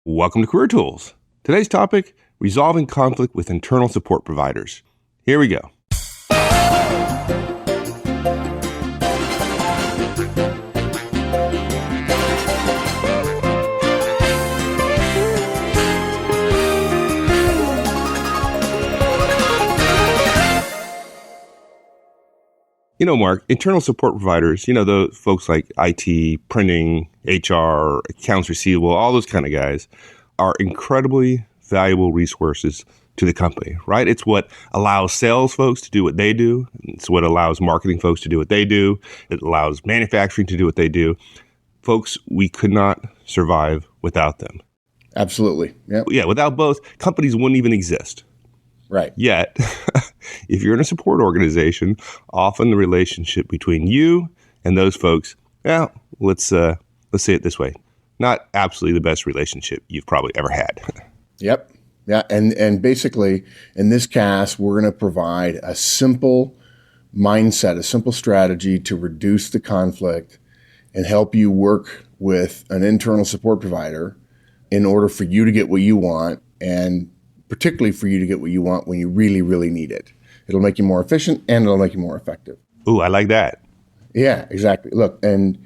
Welcome to Career Tools. Today's topic, resolving conflict with internal support providers. Here we go. You know, Mark, internal support providers, the folks like IT, printing, HR, accounts receivable, all those kind of guys are incredibly valuable resources to the company, right? It's what allows sales folks to do what they do. It's what allows marketing folks to do what they do. It allows manufacturing to do what they do. Folks, we could not survive without them. Absolutely. Yep. Yeah, without both, companies wouldn't even exist. Right. Yet, if you're in a support organization, often the relationship between you and those folks, let's say it this way, not absolutely the best relationship you've probably ever had. Yep. Yeah. And basically, in this cast, we're going to provide a simple mindset, a simple strategy to reduce the conflict and help you work with an internal support provider in order for you to get what you want, and particularly for you to get what you want when you really, really need it. It'll make you more efficient and it'll make you more effective. Ooh, I like that. Yeah, exactly. Look, and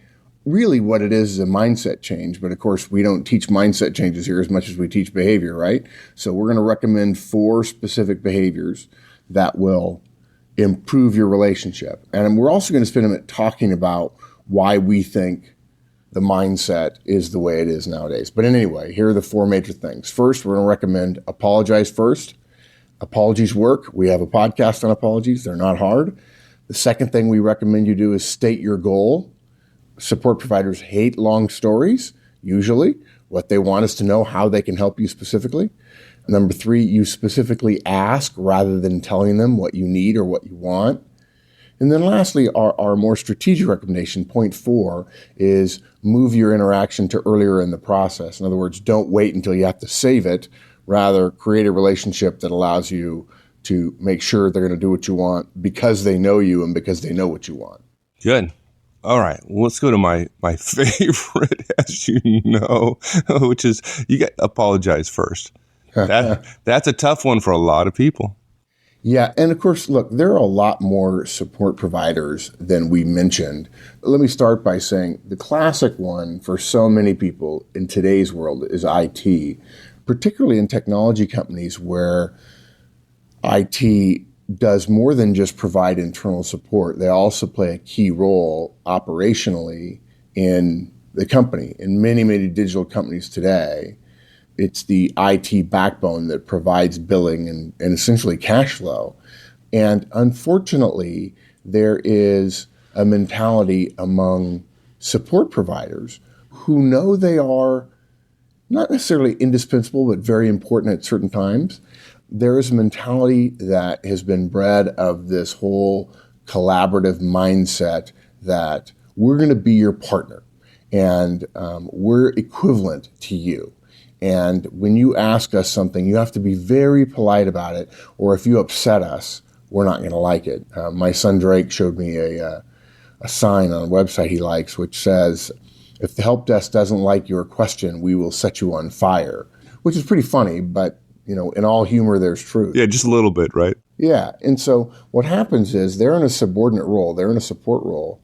really what it is a mindset change. But of course, we don't teach mindset changes here as much as we teach behavior, right? So we're going to recommend 4 specific behaviors that will improve your relationship. And we're also going to spend a minute talking about why we think the mindset is the way it is nowadays. But anyway, here are the 4 major things. First, we're going to recommend apologize first. Apologies work. We have a podcast on apologies. They're not hard. The second thing we recommend you do is state your goal. Support providers hate long stories, usually. What they want is to know how they can help you specifically. Number 3, you specifically ask rather than telling them what you need or what you want. And then lastly, our more strategic recommendation, point 4, is move your interaction to earlier in the process. In other words, don't wait until you have to save it. Rather, create a relationship that allows you to make sure they're going to do what you want because they know you and because they know what you want. Good. All right. Well, let's go to my favorite, as you know, which is you got apologize first. That's a tough one for a lot of people. Yeah. And of course, look, there are a lot more support providers than we mentioned. Let me start by saying the classic one for so many people in today's world is IT, particularly in technology companies where IT does more than just provide internal support. They also play a key role operationally in the company. In many, many digital companies today, it's the IT backbone that provides billing and essentially cash flow. And unfortunately, there is a mentality among support providers who know they are not necessarily indispensable, but very important at certain times. There is a mentality that has been bred of this whole collaborative mindset that we're going to be your partner and we're equivalent to you. And when you ask us something, you have to be very polite about it, or if you upset us, we're not going to like it. My son Drake showed me a sign on a website he likes, which says, if the help desk doesn't like your question, we will set you on fire, which is pretty funny, but in all humor, there's truth. Yeah, just a little bit, right? Yeah. And so what happens is they're in a subordinate role, they're in a support role,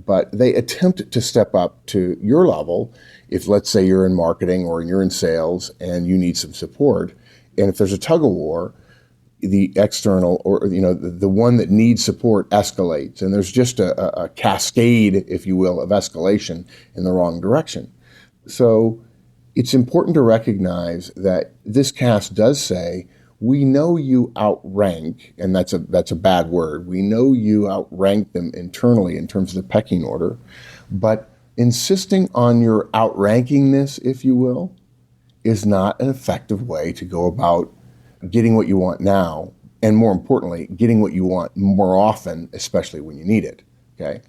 but they attempt to step up to your level. If let's say you're in marketing or you're in sales and you need some support, and if there's a tug of war, the external or the one that needs support escalates, and there's just a cascade, if you will, of escalation in the wrong direction. So it's important to recognize that this cast does say, we know you outrank, and that's a bad word. We know you outrank them internally in terms of the pecking order, but insisting on your outrankingness, if you will, is not an effective way to go about getting what you want now, and more importantly, getting what you want more often, especially when you need it, okay?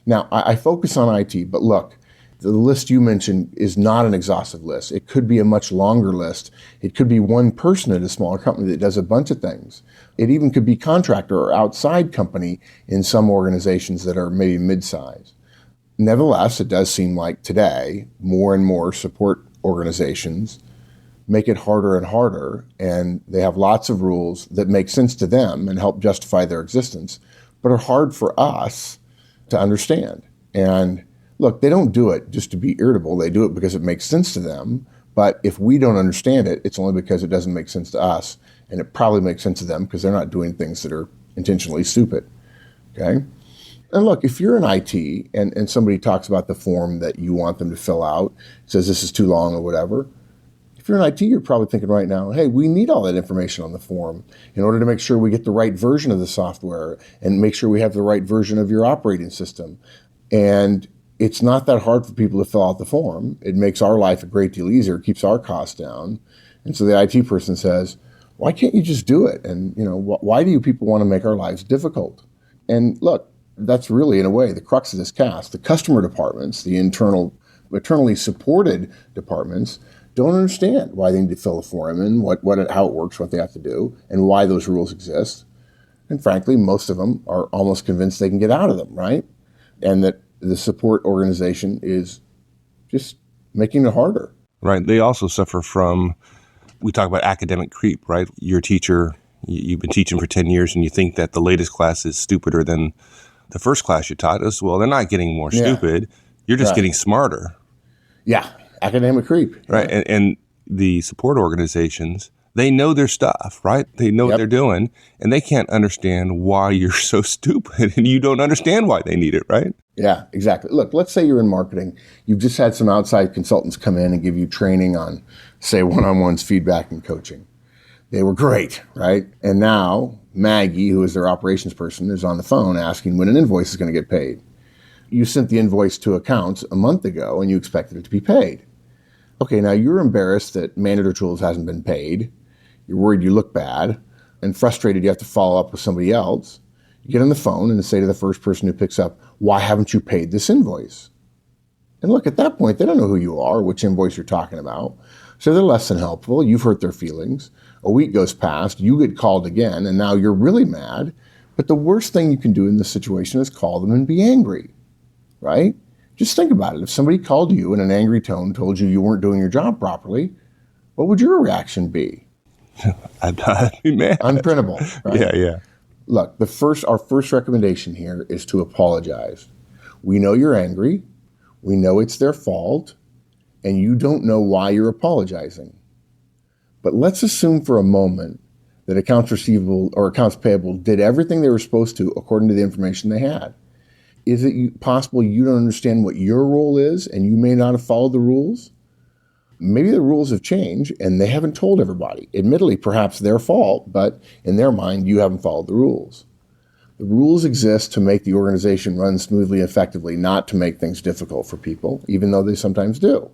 Now, I focus on IT, but look, the list you mentioned is not an exhaustive list. It could be a much longer list. It could be one person at a smaller company that does a bunch of things. It even could be contractor or outside company in some organizations that are maybe mid-size. Nevertheless, it does seem like today, more and more support organizations make it harder and harder, and they have lots of rules that make sense to them and help justify their existence, but are hard for us to understand. And look, they don't do it just to be irritable. They do it because it makes sense to them. But if we don't understand it, it's only because it doesn't make sense to us. And it probably makes sense to them because they're not doing things that are intentionally stupid. Okay? And look, if you're in IT and somebody talks about the form that you want them to fill out, says this is too long or whatever, if you're in IT, you're probably thinking right now, hey, we need all that information on the form in order to make sure we get the right version of the software and make sure we have the right version of your operating system. And it's not that hard for people to fill out the form. It makes our life a great deal easier, keeps our costs down. And so the IT person says, why can't you just do it? And, why do you people want to make our lives difficult? And look, that's really, in a way, the crux of this cast. The customer departments, the internally supported departments, don't understand why they need to fill a form in, how it works, what they have to do, and why those rules exist. And frankly, most of them are almost convinced they can get out of them, right? And that the support organization is just making it harder. Right. They also suffer from, we talk about academic creep, right? You're a teacher, you've been teaching for 10 years, and you think that the latest class is stupider than the first class you taught us. Well, they're not getting more stupid. You're just getting smarter. Yeah. Academic creep. Right. And the support organizations, they know their stuff, right? They know what they're doing, and they can't understand why you're so stupid, and you don't understand why they need it, right? Yeah, exactly. Look, let's say you're in marketing. You've just had some outside consultants come in and give you training on, say, one-on-ones, feedback, and coaching. They were great, right? And now Maggie, who is their operations person, is on the phone asking when an invoice is going to get paid. You sent the invoice to accounts a month ago, and you expected it to be paid. Okay, now you're embarrassed that Manager Tools hasn't been paid. You're worried you look bad and frustrated you have to follow up with somebody else. You get on the phone and say to the first person who picks up, why haven't you paid this invoice? And look, at that point, they don't know who you are, which invoice you're talking about. So they're less than helpful. You've hurt their feelings. A week goes past, you get called again, and now you're really mad. But the worst thing you can do in this situation is call them and be angry, right? Just think about it. If somebody called you in an angry tone, told you weren't doing your job properly, what would your reaction be? I'd be mad. Unprintable, right? Yeah. Look, our first recommendation here is to apologize. We know you're angry. We know it's their fault, and you don't know why you're apologizing. But let's assume for a moment that accounts receivable or accounts payable did everything they were supposed to according to the information they had. Is it possible you don't understand what your role is and you may not have followed the rules? Maybe the rules have changed and they haven't told everybody. Admittedly, perhaps their fault, but in their mind, you haven't followed the rules. The rules exist to make the organization run smoothly and effectively, not to make things difficult for people, even though they sometimes do.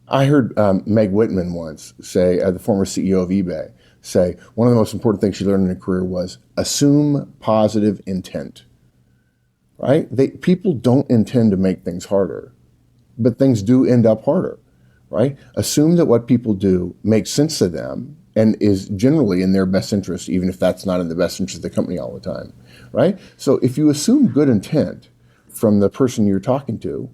I heard Meg Whitman once say, the former CEO of eBay, say, one of the most important things she learned in her career was assume positive intent, right? People don't intend to make things harder, but things do end up harder, right? Assume that what people do makes sense to them and is generally in their best interest, even if that's not in the best interest of the company all the time, right? So if you assume good intent from the person you're talking to,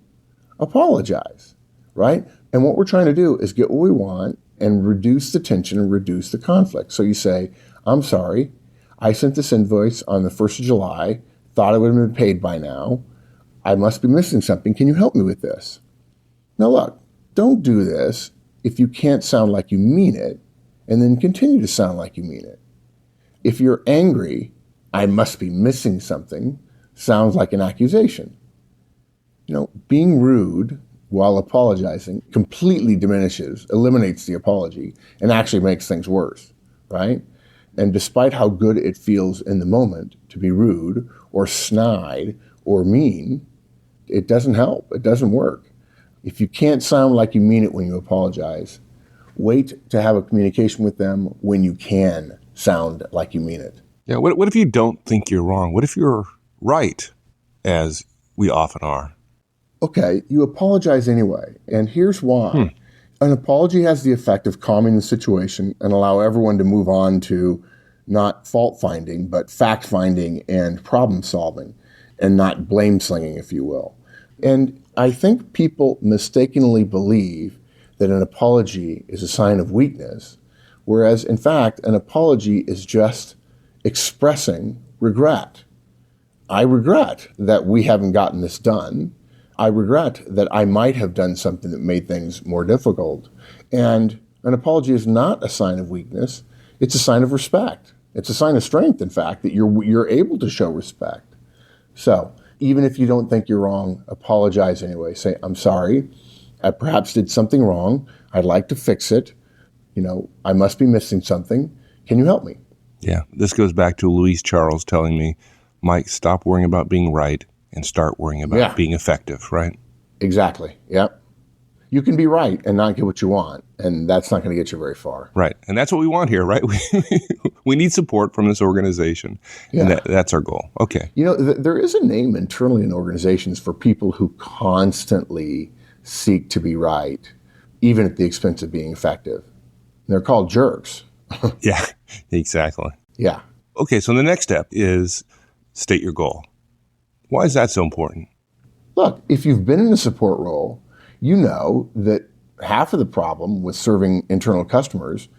apologize, right? And what we're trying to do is get what we want and reduce the tension and reduce the conflict. So you say, I'm sorry, I sent this invoice on the 1st of July, thought it would have been paid by now. I must be missing something. Can you help me with this? Now look, don't do this if you can't sound like you mean it, and then continue to sound like you mean it. If you're angry, I must be missing something, sounds like an accusation. Being rude while apologizing completely eliminates the apology, and actually makes things worse, right? And despite how good it feels in the moment to be rude or snide or mean, it doesn't help. It doesn't work. If you can't sound like you mean it when you apologize, wait to have a communication with them when you can sound like you mean it. Yeah. What if you don't think you're wrong? What if you're right, as we often are? Okay, you apologize anyway, and here's why. An apology has the effect of calming the situation and allow everyone to move on to not fault-finding, but fact-finding and problem-solving, and not blame-slinging, if you will. And I think people mistakenly believe that an apology is a sign of weakness, whereas in fact, an apology is just expressing regret. I regret that we haven't gotten this done. I regret that I might have done something that made things more difficult. And an apology is not a sign of weakness. It's a sign of respect. It's a sign of strength, in fact, that you're able to show respect. So even if you don't think you're wrong, apologize anyway. Say, I'm sorry. I perhaps did something wrong. I'd like to fix it. I must be missing something. Can you help me? Yeah, this goes back to Louise Charles telling me, Mike, stop worrying about being right and start worrying about being effective, right? Exactly. Yep. You can be right and not get what you want, and that's not going to get you very far. Right. And that's what we want here, right? We need support from this organization, and that's our goal. Okay. There is a name internally in organizations for people who constantly seek to be right, even at the expense of being effective. And they're called jerks. Yeah, exactly. Yeah. Okay, so the next step is state your goal. Why is that so important? Look, if you've been in a support role, you know that half of the problem with serving internal customers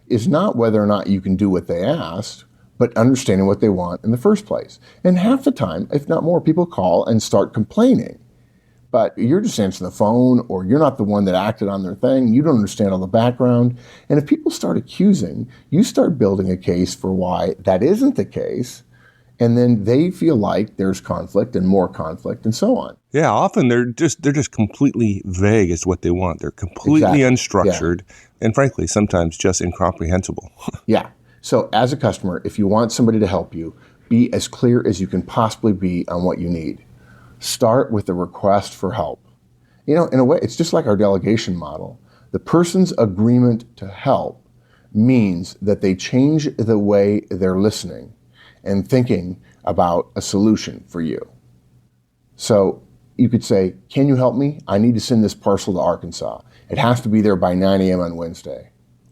is not whether or not you can do what they asked, but understanding what they want in the first place. And half the time, if not more, people call and start complaining. But you're just answering the phone, or you're not the one that acted on their thing. You don't understand all the background. And if people start accusing, you start building a case for why that isn't the case. And then they feel like there's conflict and more conflict and so on. Yeah, often they're just completely vague as to what they want. They're completely unstructured and frankly, sometimes just incomprehensible. Yeah. So as a customer, if you want somebody to help you, be as clear as you can possibly be on what you need. Start with a request for help. In a way, it's just like our delegation model. The person's agreement to help means that they change the way they're listening and thinking about a solution for you. So you could say, can you help me? I need to send this parcel to Arkansas. It has to be there by 9 a.m. on Wednesday.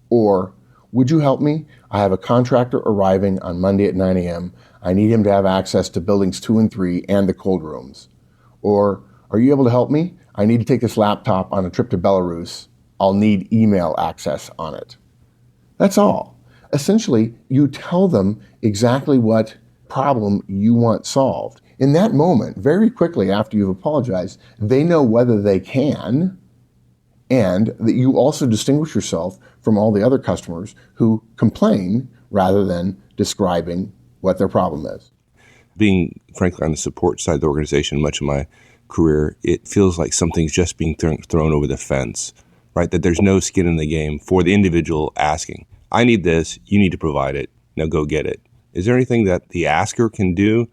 Or, would you help me? I have a contractor arriving on Monday at 9 a.m. I need him to have access to buildings 2 and 3 and the cold rooms. Or, are you able to help me? I need to take this laptop on a trip to Belarus. I'll need email access on it. That's all. Essentially, you tell them exactly what problem you want solved. In that moment, very quickly after you've apologized, they know whether they can, and that you also distinguish yourself from all the other customers who complain rather than describing what their problem is. Being, frankly, on the support side of the organization, much of my career, it feels like something's just being thrown over the fence, right? That there's no skin in the game for the individual asking, I need this, you need to provide it, now go get it. Is there anything that the asker can do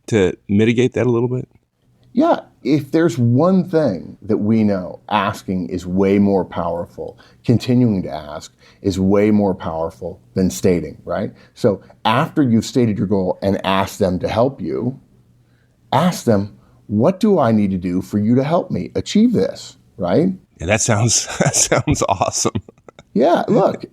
to mitigate that a little bit? Yeah, if there's one thing that we know, asking is way more powerful. Continuing to ask is way more powerful than stating, right? So after you've stated your goal and asked them to help you, ask them, what do I need to do for you to help me achieve this, right? Yeah, that sounds awesome. Yeah, look,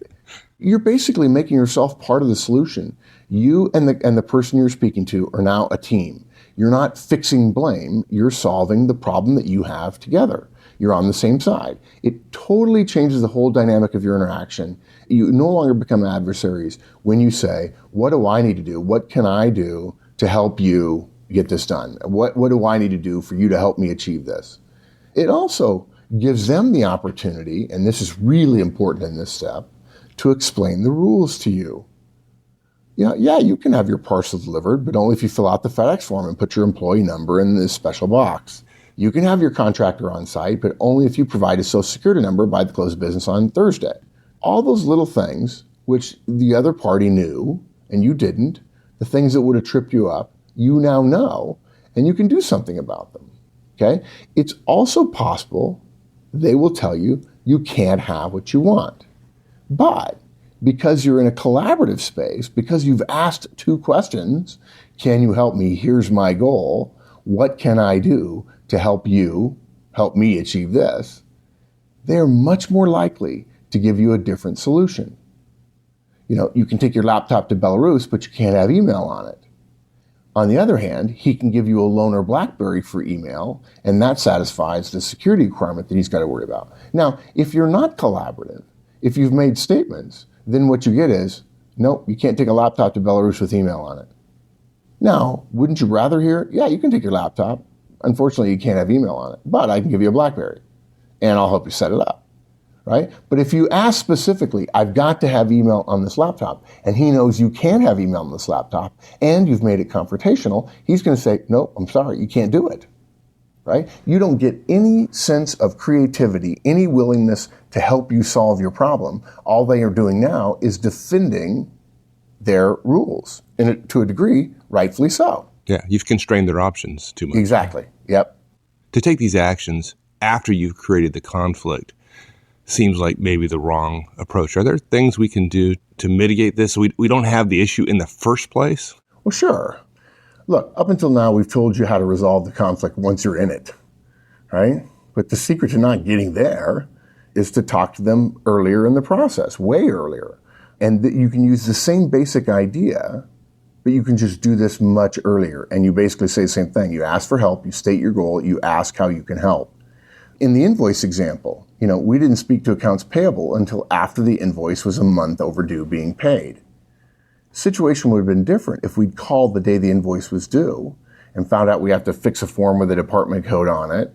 you're basically making yourself part of the solution. You and the person you're speaking to are now a team. You're not fixing blame. You're solving the problem that you have together. You're on the same side. It totally changes the whole dynamic of your interaction. You no longer become adversaries when you say, what do I need to do? What can I do to help you get this done? What do I need to do for you to help me achieve this? It also gives them the opportunity, and this is really important in this step, to explain the rules to you. Yeah, you can have your parcel delivered, but only if you fill out the FedEx form and put your employee number in this special box. You can have your contractor on site, but only if you provide a social security number by the close of business on Thursday. All those little things, which the other party knew and you didn't, the things that would have tripped you up, you now know, and you can do something about them. Okay? It's also possible they will tell you you can't have what you want. But because you're in a collaborative space, because you've asked 2 questions, can you help me? Here's my goal. What can I do to help me achieve this? They're much more likely to give you a different solution. You can take your laptop to Belarus, but you can't have email on it. On the other hand, he can give you a loaner BlackBerry for email, and that satisfies the security requirement that he's got to worry about. Now, if you're not collaborative, if you've made statements, then what you get is, nope, you can't take a laptop to Belarus with email on it. Now, wouldn't you rather hear, yeah, you can take your laptop. Unfortunately, you can't have email on it, but I can give you a BlackBerry, and I'll help you set it up, right? But if you ask specifically, I've got to have email on this laptop, and he knows you can have email on this laptop, and you've made it confrontational, he's going to say, nope, I'm sorry, you can't do it, right? You don't get any sense of creativity, any willingness to help you solve your problem. All they are doing now is defending their rules, and to a degree, rightfully so. Yeah, you've constrained their options too much. Exactly, yep. To take these actions after you've created the conflict seems like maybe the wrong approach. Are there things we can do to mitigate this so we don't have the issue in the first place? Well, sure. Look, up until now, we've told you how to resolve the conflict once you're in it, right? But the secret to not getting there is to talk to them earlier in the process, way earlier. And that you can use the same basic idea, but you can just do this much earlier. And you basically say the same thing. You ask for help, you state your goal, you ask how you can help. In the invoice example, we didn't speak to accounts payable until after the invoice was a month overdue being paid. Situation would have been different if we'd called the day the invoice was due and found out we have to fix a form with a department code on it,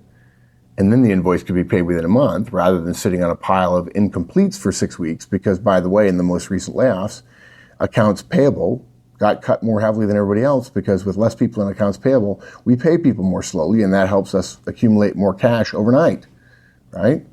and then the invoice could be paid within a month rather than sitting on a pile of incompletes for 6 weeks because, by the way, in the most recent layoffs, accounts payable got cut more heavily than everybody else because with less people in accounts payable, we pay people more slowly, and that helps us accumulate more cash overnight, right?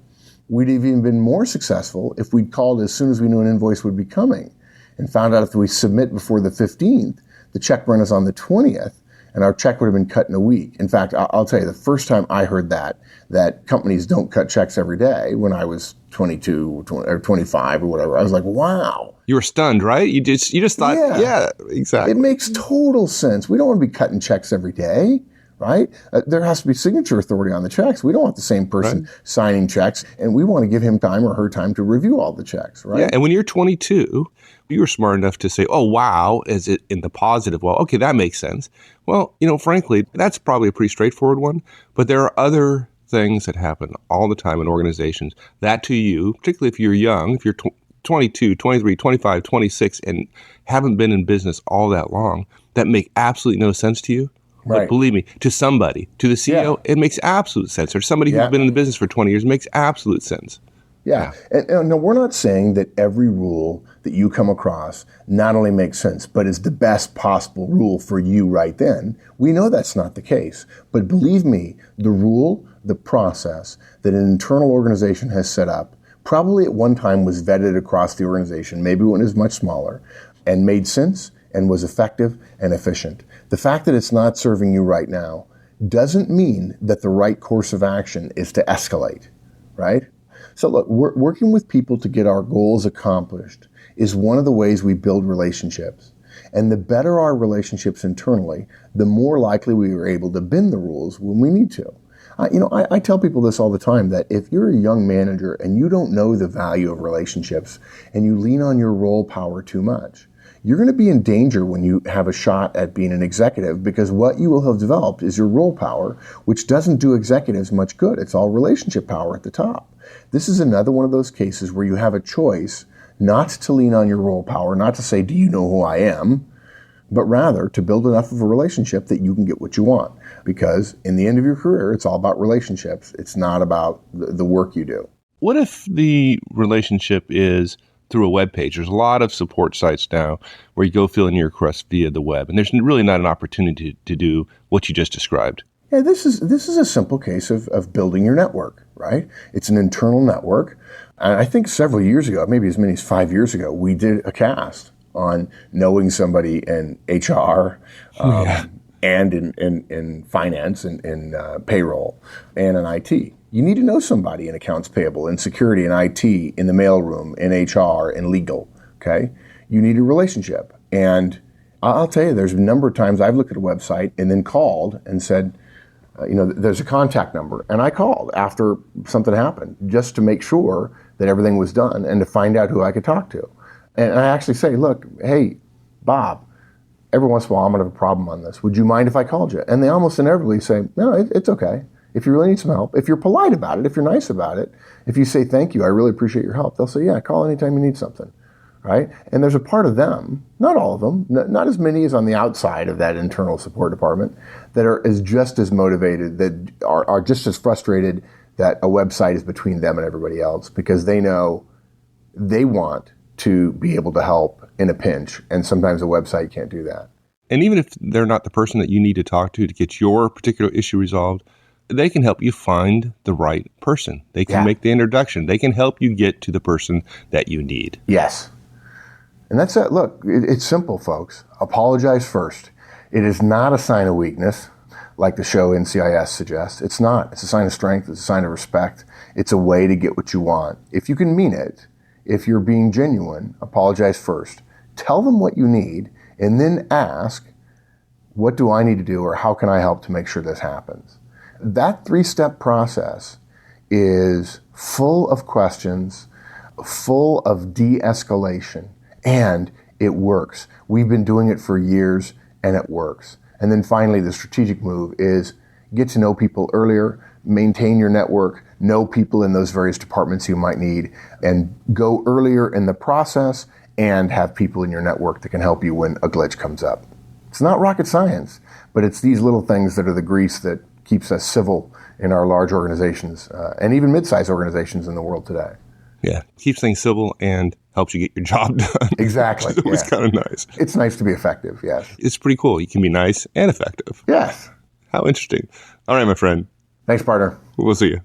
We'd have even been more successful if we'd called as soon as we knew an invoice would be coming and found out if we submit before the 15th, the check run is on the 20th, and our check would have been cut in a week. In fact, I'll tell you, the first time I heard that companies don't cut checks every day when I was 22 or 25 or whatever, I was like, wow. You were stunned, right? You just thought, yeah, exactly. It makes total sense. We don't want to be cutting checks every day, right? There has to be signature authority on the checks. We don't want the same person signing checks, and we want to give him time or her time to review all the checks, right? Yeah, and when you're 22, you were smart enough to say, oh, wow, is it in the positive? Well, okay, that makes sense. Well, frankly, that's probably a pretty straightforward one, but there are other things that happen all the time in organizations that to you, particularly if you're young, if you're 22, 23, 25, 26, and haven't been in business all that long, that make absolutely no sense to you. Right. But believe me, to somebody, to the CEO, it makes absolute sense. Or somebody who's been in the business for 20 years, it makes absolute sense. Yeah. And no, we're not saying that every rule that you come across not only makes sense, but is the best possible rule for you right then. We know that's not the case. But believe me, the rule, the process that an internal organization has set up probably at one time was vetted across the organization, maybe when it was much smaller, and made sense and was effective and efficient. The fact that it's not serving you right now doesn't mean that the right course of action is to escalate, right? So look, working with people to get our goals accomplished is one of the ways we build relationships. And the better our relationships internally, the more likely we are able to bend the rules when we need to. I tell people this all the time, that if you're a young manager and you don't know the value of relationships and you lean on your role power too much, you're going to be in danger when you have a shot at being an executive, because what you will have developed is your role power, which doesn't do executives much good. It's all relationship power at the top. This is another one of those cases where you have a choice not to lean on your role power, not to say, do you know who I am? But rather to build enough of a relationship that you can get what you want. Because in the end of your career, it's all about relationships. It's not about the work you do. What if the relationship is through a web page? There's a lot of support sites now where you go fill in your request via the web, and there's really not an opportunity to do what you just described. Yeah, this is a simple case of building your network, right? It's an internal network. And I think several years ago, maybe as many as 5 years ago, we did a cast on knowing somebody in HR and in finance and in payroll and in IT. You need to know somebody in accounts payable, in security, in IT, in the mailroom, in HR, in legal, okay? You need a relationship. And I'll tell you, there's a number of times I've looked at a website and then called and said, there's a contact number. And I called after something happened just to make sure that everything was done and to find out who I could talk to. And I actually say, look, hey, Bob, every once in a while I'm going to have a problem on this. Would you mind if I called you? And they almost inevitably say, no, it's okay. If you really need some help, if you're polite about it, if you're nice about it, if you say, thank you, I really appreciate your help, they'll say, yeah, call anytime you need something, right? And there's a part of them, not all of them, not as many as on the outside of that internal support department, that are just as motivated, that are just as frustrated that a website is between them and everybody else, because they know they want to be able to help in a pinch, and sometimes a website can't do that. And even if they're not the person that you need to talk to get your particular issue resolved, they can help you find the right person. They can make the introduction. They can help you get to the person that you need. Yes. And that's it. Look, it's simple, folks. Apologize first. It is not a sign of weakness, like the show NCIS suggests. It's not. It's a sign of strength. It's a sign of respect. It's a way to get what you want. If you can mean it, if you're being genuine, apologize first. Tell them what you need, and then ask, what do I need to do, or how can I help to make sure this happens? That 3-step process is full of questions, full of de-escalation, and it works. We've been doing it for years, and it works. And then finally, the strategic move is get to know people earlier, maintain your network, know people in those various departments you might need, and go earlier in the process and have people in your network that can help you when a glitch comes up. It's not rocket science, but it's these little things that are the grease that keeps us civil in our large organizations and even mid-sized organizations in the world today. Yeah, keeps things civil and helps you get your job done. Exactly. It's always kind of nice. It's nice to be effective, yes. It's pretty cool. You can be nice and effective. Yes. How interesting. All right, my friend. Thanks, partner. We'll see you.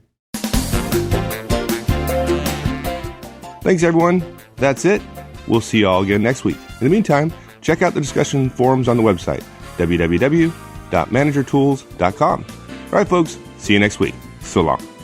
Thanks, everyone. That's it. We'll see you all again next week. In the meantime, check out the discussion forums on the website, www.managertools.com. All right, folks. See you next week. So long.